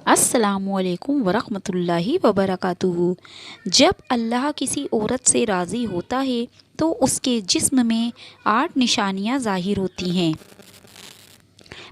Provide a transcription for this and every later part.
अस्सलामु अलैकुम वरहमतुल्लाहि वबरकातुहू। जब अल्लाह किसी औरत से राज़ी होता है तो उसके जिस्म में 8 निशानियाँ ज़ाहिर होती हैं।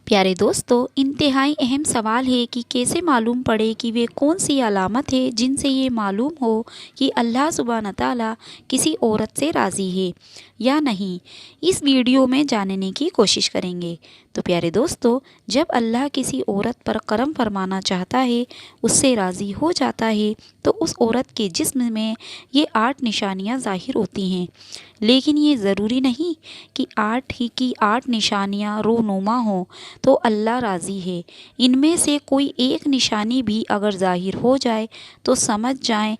प्यारे दोस्तों, इंतहाई अहम सवाल है कि कैसे मालूम पड़े कि वे कौन सी अलामत है जिनसे ये मालूम हो कि अल्लाह सुब्हान ताला किसी औरत से राज़ी है या नहीं। इस वीडियो में जानने की कोशिश करेंगे। तो प्यारे दोस्तों, जब अल्लाह किसी औरत पर करम फरमाना चाहता है, उससे राज़ी हो जाता है, तो उस औरत के जिस्म में ये 8 निशानियाँ ज़ाहिर होती हैं। लेकिन ये ज़रूरी नहीं कि 8 ही की 8 निशानियाँ रोनुमा हों तो अल्लाह राज़ी है। इनमें से कोई एक निशानी भी अगर ज़ाहिर हो जाए तो समझ जाएं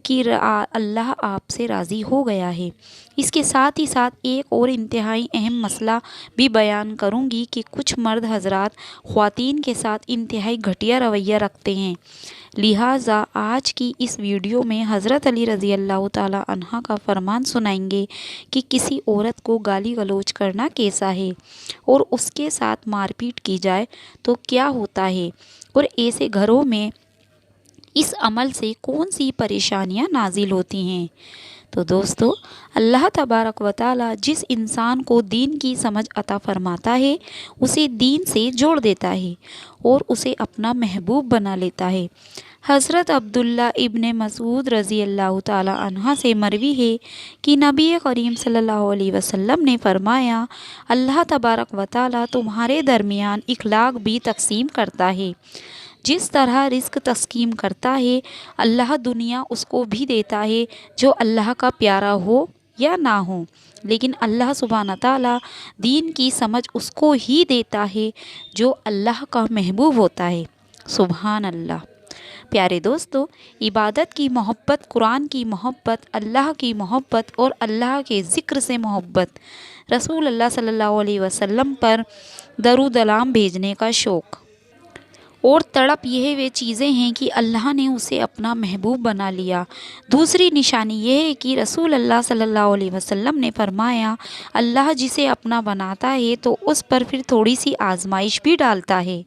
कि अल्लाह आपसे राज़ी हो गया है। इसके साथ ही साथ एक और इंतहाई अहम मसला भी बयान करूंगी कि कुछ मर्द हजरात ख्वातीन के साथ इंतहाई घटिया रवैया रखते हैं। लिहाजा आज की इस वीडियो में हज़रत अली रज़ी अल्लाह ताला अन्हा का फरमान सुनाएंगे कि किसी औरत को गाली गलौज करना कैसा है और उसके साथ मारपीट की जाए तो क्या होता है, और ऐसे घरों में इस अमल से कौन सी परेशानियां नाजिल होती हैं। तो दोस्तों, अल्लाह तबारक व ताला जिस इंसान को दीन की समझ अता फरमाता है उसे दीन से जोड़ देता है और उसे अपना महबूब बना लेता है। हज़रत अब्दुल्ला इब्ने मसूद रज़ी अल्लाह ताला अन्हा से मरवी है कि नबी करीम सल्लल्लाहु अलैहि वसल्लम ने फरमाया, अल्लाह तबारक व ताला तुम्हारे दरमियान इखलाक भी तकसीम करता है। जिस तरह रिस्क तस्कीम करता है, अल्लाह दुनिया उसको भी देता है जो अल्लाह का प्यारा हो या ना हो, लेकिन अल्लाह सुब्हान ताला दीन की समझ उसको ही देता है जो अल्लाह का महबूब होता है। सुभान अल्लाह। प्यारे दोस्तों, इबादत की मोहब्बत, कुरान की मोहब्बत, अल्लाह की मोहब्बत और अल्लाह के ज़िक्र से मोहब्बत, रसूल अल्लाह सल्लल्लाहु अलैहि वसल्लम पर दरूद-सलाम भेजने का शौक़ और तड़प, यह वे चीज़ें हैं कि अल्लाह ने उसे अपना महबूब बना लिया। दूसरी निशानी यह है कि रसूल अल्लाह सल्लल्लाहु अलैहि वसल्लम ने फरमाया, अल्लाह जिसे अपना बनाता है तो उस पर फिर थोड़ी सी आजमाइश भी डालता है।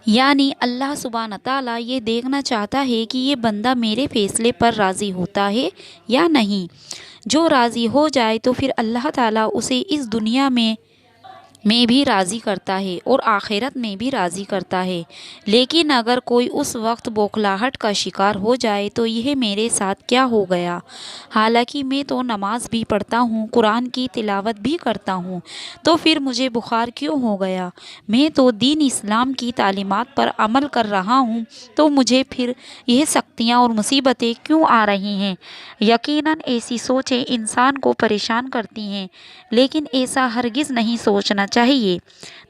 यानी अल्लाह सुब्हान ताला ये देखना चाहता है कि ये बंदा मेरे फ़ैसले पर राज़ी होता है या नहीं। जो राज़ी हो जाए तो फिर अल्लाह ताला उसे इस दुनिया में भी राज़ी करता है और आखिरत में भी राज़ी करता है। लेकिन अगर कोई उस वक्त बौखलाहट का शिकार हो जाए तो यह मेरे साथ क्या हो गया, हालांकि मैं तो नमाज भी पढ़ता हूँ, कुरान की तिलावत भी करता हूँ, तो फिर मुझे बुखार क्यों हो गया, मैं तो दीन इस्लाम की तालीमात पर अमल कर रहा हूँ, तो मुझे फिर यह सख्तियाँ और मुसीबतें क्यों आ रही हैं। यकीनन ऐसी सोचें इंसान को परेशान करती हैं, लेकिन ऐसा हरगिज़ नहीं सोचना चाहिए।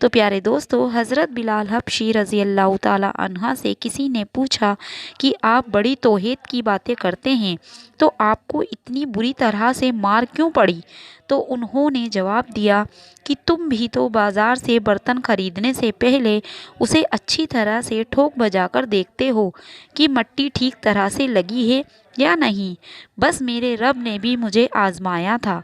तो प्यारे दोस्तों, हज़रत बिलाल हबशी रज़ी अल्लाह ताला अन्हा से किसी ने पूछा कि आप बड़ी तौहीद की बातें करते हैं, तो आपको इतनी बुरी तरह से मार क्यों पड़ी। तो उन्होंने जवाब दिया कि तुम भी तो बाज़ार से बर्तन खरीदने से पहले उसे अच्छी तरह से ठोक बजाकर देखते हो कि मट्टी ठीक तरह से लगी है या नहीं। बस मेरे रब ने भी मुझे आजमाया था।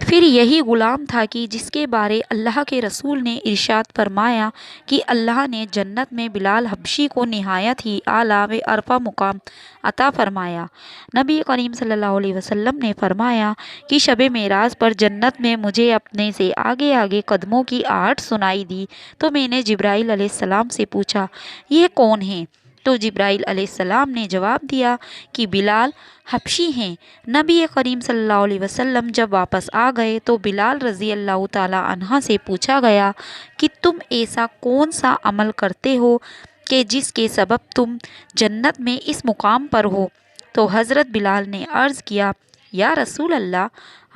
फिर यही ग़ुलाम था कि जिसके बारे अल्लाह के रसूल ने इरशाद फरमाया कि अल्लाह ने जन्नत में बिलाल हबशी को निहायत ही आला व अरफा मुकाम अता फरमाया। नबी करीम सल्लल्लाहु अलैहि वसल्लम ने फरमाया कि शब मेराज पर जन्नत में मुझे अपने से आगे आगे कदमों की आहट सुनाई दी, तो मैंने जिब्राइल अलैहिस्सलाम से पूछा, ये कौन है। तो जिब्राइल अलैहिस्सलाम ने जवाब दिया कि बिलाल हबशी हैं। नबी करीम सल्लल्लाहु अलैहि वसल्लम जब वापस आ गए तो बिलाल रज़ी अल्लाह ताला अन्हा से पूछा गया कि तुम ऐसा कौन सा अमल करते हो कि जिसके सबब तुम जन्नत में इस मुकाम पर हो। तो हज़रत बिलाल ने अर्ज़ किया, या रसूल अल्लाह,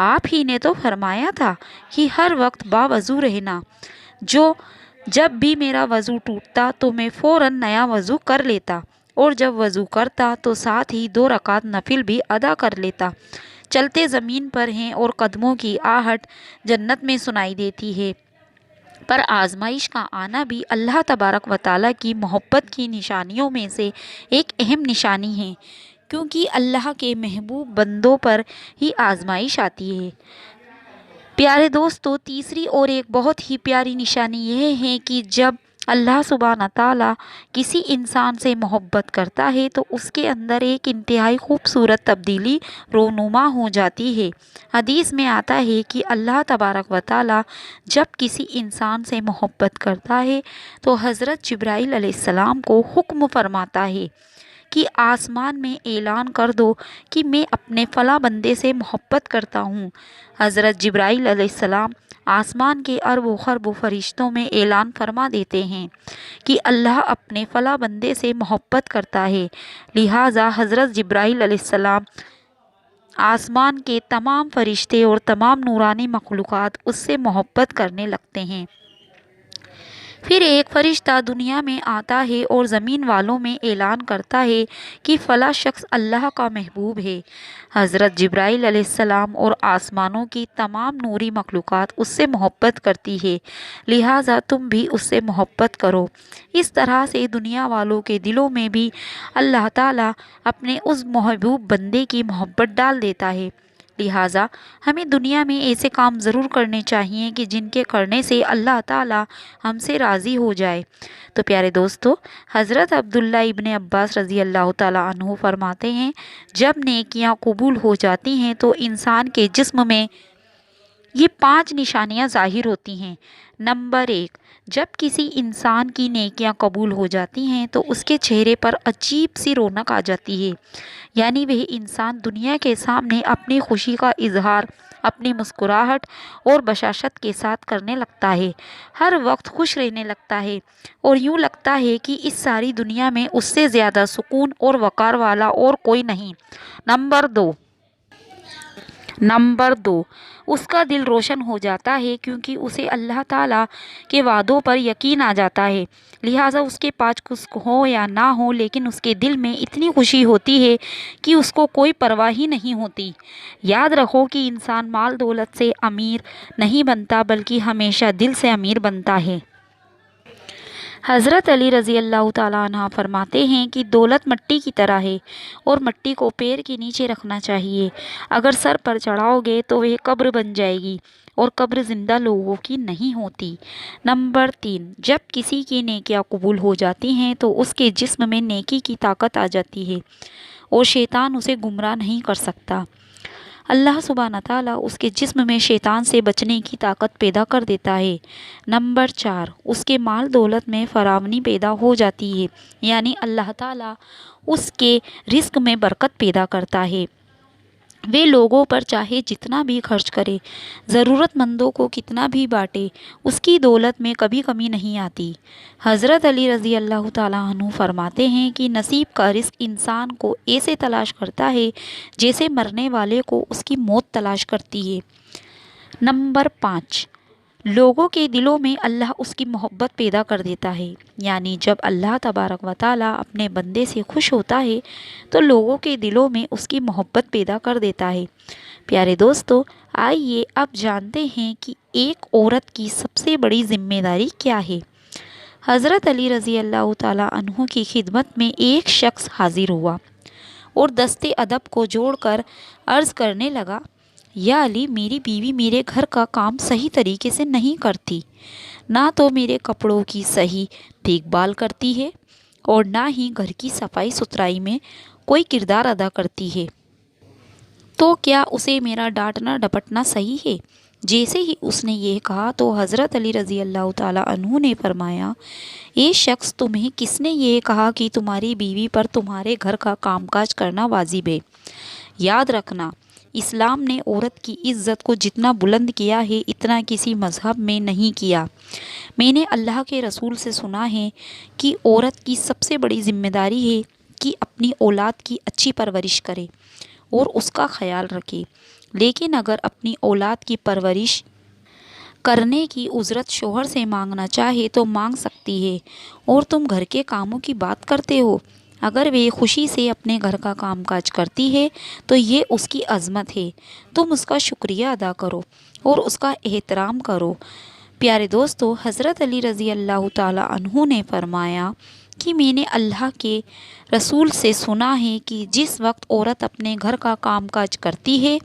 आप ही ने तो फरमाया था कि हर वक्त बावज़ू रहना। जब भी मेरा वज़ू टूटता तो मैं फ़ौरन नया वज़ू कर लेता, और जब वज़ू करता तो साथ ही 2 रकात नफिल भी अदा कर लेता। चलते ज़मीन पर हैं और कदमों की आहट जन्नत में सुनाई देती है। पर आजमाइश का आना भी अल्लाह तबारक व ताला की मोहब्बत की निशानियों में से एक अहम निशानी है, क्योंकि अल्लाह के महबूब बंदों पर ही आजमाइश आती है। प्यारे दोस्तों, तीसरी और एक बहुत ही प्यारी निशानी यह है कि जब اللہ سبحانہ تعالیٰ کسی انسان سے محبت کرتا ہے تو اس کے اندر ایک انتہائی خوبصورت تبدیلی رونما ہو جاتی ہے۔ حدیث میں آتا ہے کہ اللہ تبارک و تعالیٰ جب کسی انسان سے محبت کرتا ہے تو حضرت جبرائیل علیہ السلام کو حکم فرماتا ہے کہ آسمان میں اعلان کر دو کہ میں اپنے فلاں بندے سے محبت کرتا ہوں۔ حضرت جبرائیل علیہ السلام آسمان کے ارب و خرب و فرشتوں میں اعلان فرما دیتے ہیں کہ اللہ اپنے فلاں بندے سے محبت کرتا ہے، لہٰذا حضرت جبرائیل علیہ السلام آسمان کے تمام فرشتے اور تمام نورانی مخلوقات اس سے محبت کرنے لگتے ہیں۔ پھر ایک فرشتہ دنیا میں آتا ہے اور زمین والوں میں اعلان کرتا ہے کہ فلاں شخص اللہ کا محبوب ہے۔ حضرت جبرائیل علیہ السلام اور آسمانوں کی تمام نوری مخلوقات اس سے محبت کرتی ہے، لہٰذا تم بھی اس سے محبت کرو۔ اس طرح سے دنیا والوں کے دلوں میں بھی اللہ تعالیٰ اپنے اس محبوب بندے کی محبت ڈال دیتا ہے۔ لہٰذا ہمیں دنیا میں ایسے کام ضرور کرنے چاہیے کہ جن کے کرنے سے اللہ تعالیٰ ہم سے راضی ہو جائے۔ تو پیارے دوستو، حضرت عبداللہ ابن عباس رضی اللہ تعالیٰ عنہ فرماتے ہیں، جب نیکیاں قبول ہو جاتی ہیں تو انسان کے جسم میں یہ 5 نشانیاں ظاہر ہوتی ہیں۔ نمبر 1، جب کسی انسان کی نیکیاں قبول ہو جاتی ہیں تو اس کے چہرے پر عجیب سی رونق آ جاتی ہے، یعنی وہ انسان دنیا کے سامنے اپنی خوشی کا اظہار اپنی مسکراہٹ اور بشاشت کے ساتھ کرنے لگتا ہے، ہر وقت خوش رہنے لگتا ہے اور یوں لگتا ہے کہ اس ساری دنیا میں اس سے زیادہ سکون اور وقار والا اور کوئی نہیں۔ نمبر دو، اس کا دل روشن ہو جاتا ہے کیونکہ اسے اللہ تعالیٰ کے وعدوں پر یقین آ جاتا ہے، لہٰذا اس کے پاس کچھ ہو یا نہ ہو لیکن اس کے دل میں اتنی خوشی ہوتی ہے کہ اس کو کوئی پرواہ ہی نہیں ہوتی۔ یاد رکھو کہ انسان مال دولت سے امیر نہیں بنتا بلکہ ہمیشہ دل سے امیر بنتا ہے۔ حضرت علی رضی اللہ تعالیٰ عنہ فرماتے ہیں کہ دولت مٹی کی طرح ہے اور مٹی کو پیر کے نیچے رکھنا چاہیے، اگر سر پر چڑھاؤ گے تو وہ قبر بن جائے گی اور قبر زندہ لوگوں کی نہیں ہوتی۔ نمبر 3، جب کسی کی نیکیاں قبول ہو جاتی ہیں تو اس کے جسم میں نیکی کی طاقت آ جاتی ہے اور شیطان اسے گمراہ نہیں کر سکتا۔ اللہ سبحانہ تعالیٰ اس کے جسم میں شیطان سے بچنے کی طاقت پیدا کر دیتا ہے۔ نمبر 4، اس کے مال دولت میں فراوانی پیدا ہو جاتی ہے، یعنی اللہ تعالیٰ اس کے رزق میں برکت پیدا کرتا ہے۔ وہ لوگوں پر چاہے جتنا بھی خرچ کرے، ضرورت مندوں کو کتنا بھی بانٹے، اس کی دولت میں کبھی کمی نہیں آتی۔ حضرت علی رضی اللہ تعالیٰ عنہ فرماتے ہیں کہ نصیب کا رزق انسان کو ایسے تلاش کرتا ہے جیسے مرنے والے کو اس کی موت تلاش کرتی ہے۔ نمبر 5، لوگوں کے دلوں میں اللہ اس کی محبت پیدا کر دیتا ہے، یعنی جب اللہ تبارک و تعالیٰ اپنے بندے سے خوش ہوتا ہے تو لوگوں کے دلوں میں اس کی محبت پیدا کر دیتا ہے۔ پیارے دوستو، آئیے اب جانتے ہیں کہ ایک عورت کی سب سے بڑی ذمہ داری کیا ہے۔ حضرت علی رضی اللہ تعالیٰ عنہ کی خدمت میں ایک شخص حاضر ہوا اور دست ادب کو جوڑ کر عرض کرنے لگا، یا علی، میری بیوی میرے گھر کا کام صحیح طریقے سے نہیں کرتی، نہ تو میرے کپڑوں کی صحیح دیکھ بھال کرتی ہے اور نہ ہی گھر کی صفائی ستھرائی میں کوئی کردار ادا کرتی ہے، تو کیا اسے میرا ڈانٹنا ڈپٹنا صحیح ہے؟ جیسے ہی اس نے یہ کہا تو حضرت علی رضی اللہ تعالیٰ عنہ نے فرمایا، اے شخص، تمہیں کس نے یہ کہا کہ تمہاری بیوی پر تمہارے گھر کا کام کاج کرنا واجب ہے؟ یاد رکھنا، اسلام نے عورت کی عزت کو جتنا بلند کیا ہے اتنا کسی مذہب میں نہیں کیا۔ میں نے اللہ کے رسول سے سنا ہے کہ عورت کی سب سے بڑی ذمہ داری ہے کہ اپنی اولاد کی اچھی پرورش کرے اور اس کا خیال رکھے، لیکن اگر اپنی اولاد کی پرورش کرنے کی اجرت شوہر سے مانگنا چاہے تو مانگ سکتی ہے، اور تم گھر کے کاموں کی بات کرتے ہو۔ اگر وہ خوشی سے اپنے گھر کا کام کاج کرتی ہے تو یہ اس کی عظمت ہے، تم اس کا شکریہ ادا کرو اور اس کا احترام کرو۔ پیارے دوستو، حضرت علی رضی اللہ تعالیٰ عنہ نے فرمایا کہ میں نے اللہ کے رسول سے سنا ہے کہ جس وقت عورت اپنے گھر کا کام کاج کرتی ہے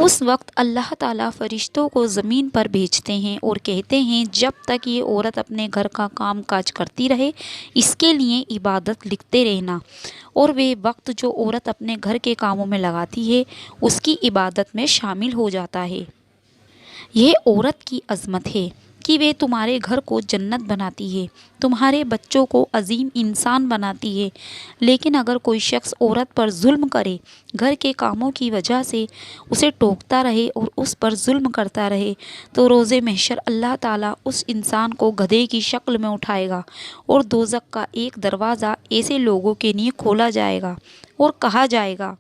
उस वक्त अल्लाह ताला फरिश्तों को ज़मीन पर भेजते हैं और कहते हैं जब तक ये औरत अपने घर का काम काज करती रहे इसके लिए इबादत लिखते रहना, और वे वक्त जो औरत अपने घर के कामों में लगाती है उसकी इबादत में शामिल हो जाता है। यह औरत की अज़मत है कि वे तुम्हारे घर को जन्नत बनाती है, तुम्हारे बच्चों को अजीम इंसान बनाती है। लेकिन अगर कोई शख्स औरत पर जुल्म करे, घर के कामों की वजह से उसे टोकता रहे और उस पर जुल्म करता रहे, तो रोज़े महशर अल्लाह ताला उस इंसान को गधे की शक्ल में उठाएगा और दोज़ख का एक दरवाज़ा ऐसे लोगों के लिए खोला जाएगा और कहा जाएगा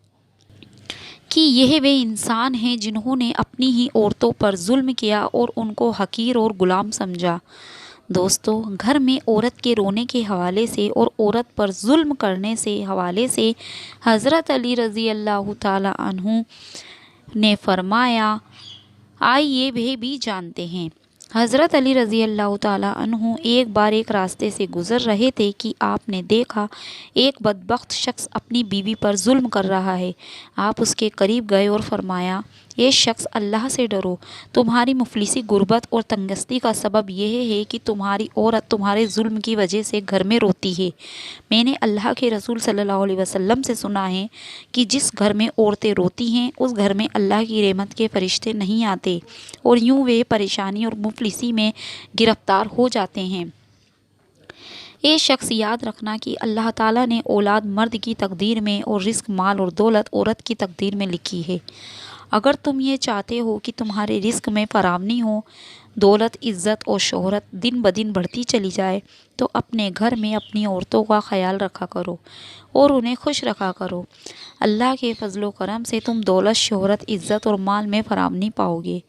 कि यह वे इंसान हैं जिन्होंने अपनी ही औरतों पर जुल्म किया और उनको हकीर और गुलाम समझा। दोस्तों, घर में औरत के रोने के हवाले से और औरत पर जुल्म करने से हवाले से हज़रत अली रज़ी अल्लाह ताला अन्हु ने फरमाया, आइए वे भी जानते हैं। हज़रत अली रज़ी अल्लाह ताला अन्हु एक बार एक रास्ते से गुज़र रहे थे कि आपने देखा एक बदबख्त शख्स अपनी बीवी पर जुल्म कर रहा है। आप उसके करीब गए और फरमाया, ये शख्स अल्लाह से डरो, तुम्हारी मुफलिसी गुर्बत और तंगस्ती का सबब यह है कि तुम्हारी औरत तुम्हारे जुल्म की वजह से घर में रोती है। मैंने अल्लाह के रसूल सल्लल्लाहु अलैहि वसल्लम से सुना है कि जिस घर में औरतें रोती हैं उस घर में अल्लाह की रहमत के फरिश्ते नहीं आते और यूँ वे परेशानी और मुफलिसी में गिरफ्तार हो जाते हैं। ये शख्स याद रखना कि अल्लाह ताला ने औलाद मर्द की तकदीर में और रिस्क माल और दौलत औरत की तकदीर में लिखी है। अगर तुम ये चाहते हो कि तुम्हारे रिस्क में फरावनी हो, दौलत, इज़्ज़त और शोहरत दिन ब दिन बढ़ती चली जाए, तो अपने घर में अपनी औरतों का ख्याल रखा करो और उन्हें खुश रखा करो। अल्लाह के फजलो करम से तुम दौलत, शोहरत, इज़्ज़त और माल में फरावनी पाओगे।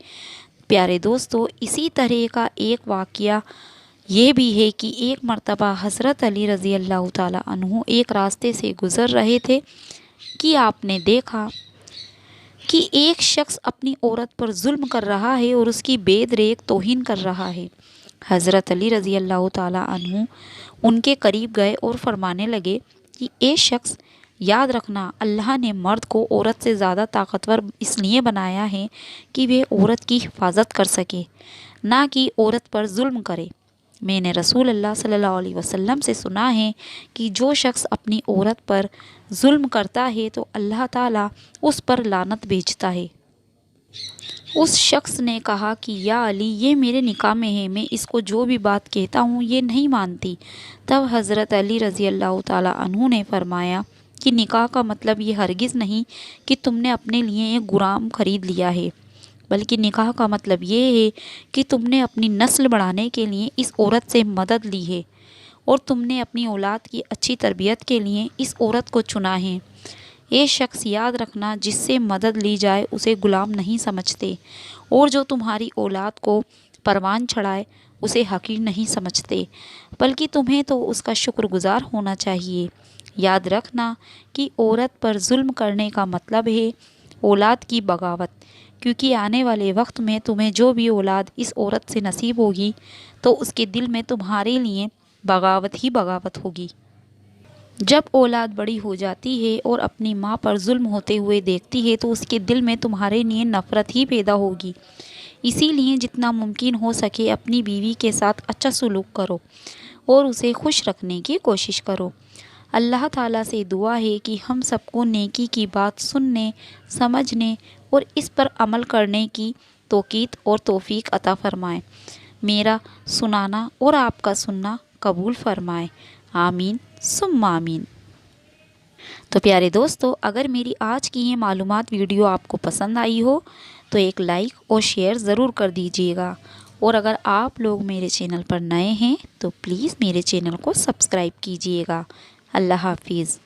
प्यारे दोस्तों, इसी तरह का एक वाक़या ये भी है कि एक मर्तबा हज़रत अली रज़ी अल्लाह ताला अन्हु एक रास्ते से गुज़र रहे थे कि आपने देखा कि एक शख्स अपनी औरत पर जुल्म कर रहा है और उसकी बेदरेक तौहीन कर रहा है। हज़रत अली रज़ी अल्लाह ताला अन्हु उनके करीब गए और फरमाने लगे कि ए शख्स, याद रखना अल्लाह ने मर्द को औरत से ज़्यादा ताकतवर इसलिए बनाया है कि वे औरत की हिफाजत कर सके, ना कि औरत पर जुल्म करे। मैंने रसूल अल्लाह सल्लल्लाहु अलैहि वसल्लम से सुना है कि जो शख्स अपनी औरत पर जुल्म करता है तो अल्लाह ताला उस पर लानत भेजता है। उस शख्स ने कहा कि या अली, ये मेरे निकाह में है, मैं इसको जो भी बात कहता हूँ ये नहीं मानती। तब हज़रत अली रज़ी अल्लाह ताला अन्हु ने फरमाया कि निकाह का मतलब ये हरगिज़ नहीं कि तुमने अपने लिए एक गुलाम खरीद लिया है, बल्कि निकाह का मतलब ये है कि तुमने अपनी नस्ल बढ़ाने के लिए इस औरत से मदद ली है और तुमने अपनी औलाद की अच्छी तरबियत के लिए इस औरत को चुना है। ये शख्स याद रखना, जिससे मदद ली जाए उसे गुलाम नहीं समझते, और जो तुम्हारी औलाद को परवान चढ़ाए उसे हकीर नहीं समझते, बल्कि तुम्हें तो उसका शुक्रगुजार होना चाहिए। याद रखना कि औरत पर जुल्म करने का मतलब है औलाद की बगावत, क्योंकि आने वाले वक्त में तुम्हें जो भी औलाद इस औरत से नसीब होगी तो उसके दिल में तुम्हारे लिए बगावत ही बगावत होगी। जब औलाद बड़ी हो जाती है और अपनी माँ पर जुल्म होते हुए देखती है तो उसके दिल में तुम्हारे लिए नफ़रत ही पैदा होगी। इसीलिए जितना मुमकिन हो सके अपनी बीवी के साथ अच्छा सलूक करो और उसे खुश रखने की कोशिश करो। अल्लाह ताला से दुआ है कि हम सबको नेकी की बात सुनने, समझने और इस पर अमल करने की तौकीद और तौफीक अता फ़रमाए। मेरा सुनाना और आपका सुनना कबूल फ़रमाए। आमीन सुम्मा आमीन। तो प्यारे दोस्तों, अगर मेरी आज की ये मालूमात वीडियो आपको पसंद आई हो तो एक लाइक और शेयर ज़रूर कर दीजिएगा, और अगर आप लोग मेरे चैनल पर नए हैं तो प्लीज़ मेरे चैनल को सब्सक्राइब कीजिएगा। अल्लाह हाफिज़।